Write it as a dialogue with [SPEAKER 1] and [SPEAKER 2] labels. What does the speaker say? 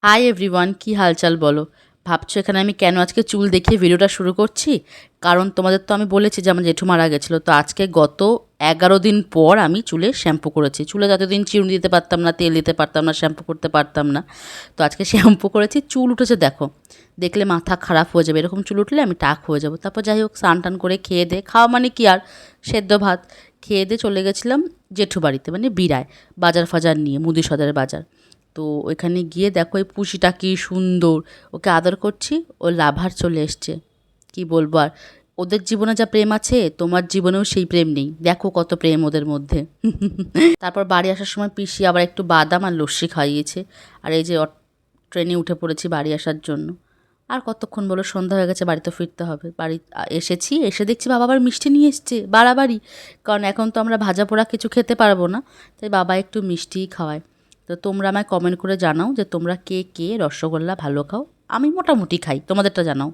[SPEAKER 1] Hi everyone, কী হালচাল বলো? ভাবছো এখানে আমি কেন আজকে চুল দেখিয়ে ভিডিওটা শুরু করছি? কারণ তোমাদের তো আমি বলেছি যে আমার জেঠু মারা গেছিলো, তো আজকে গত 11 দিন পর আমি চুলে শ্যাম্পু করেছি। চুলে যতদিন চিরুনি দিতে পারতাম না, তেল দিতে পারতাম না, শ্যাম্পু করতে পারতাম না, তো আজকে শ্যাম্পু করেছি। চুল উঠেছে দেখো, দেখলে মাথা খারাপ হয়ে যাবে। এরকম চুল উঠলে আমি টাক হয়ে যাবো। তারপর যাই হোক, স্নান টান করে খেয়ে দে, খাওয়া মানে কি আর, সেদ্ধ ভাত খেয়ে দিয়ে চলে গেছিলাম জেঠু বাড়িতে, মানে বিরায়, বাজার ফাজার নিয়ে, মুদি সদার বাজার। তো ওইখানে গিয়ে দেখো এই পুষিটা কী সুন্দর, ওকে আদর করছি, ও লাভার চলে এসছে। কি বলবো আর, ওদের জীবনে যা প্রেম আছে তোমার জীবনেও সেই প্রেম নেই, দেখো কত প্রেম ওদের মধ্যে। তারপর বাড়ি আসার সময় পিসি আবার একটু বাদাম আর লস্যি খাইয়েছে। আর এই যে ট্রেনে উঠে পড়েছি বাড়ি আসার জন্য। আর কতক্ষণ বলো, সন্ধ্যা হয়ে গেছে, বাড়িতে ফিরতে হবে। বাড়ি এসেছি, এসে দেখছি বাবা আবার মিষ্টি নিয়ে এসছে বাড়াবাড়ি। কারণ এখন তো আমরা ভাজা পোড়া কিছু খেতে পারবো না, তাই বাবা একটু মিষ্টিই খাওয়ায়। তো তোমরা আমায় কমেন্ট করে জানাও যে তোমরা কে কে রসগোল্লা ভালো খাও। আমি মোটামুটি খাই, তোমাদেরটা জানাও।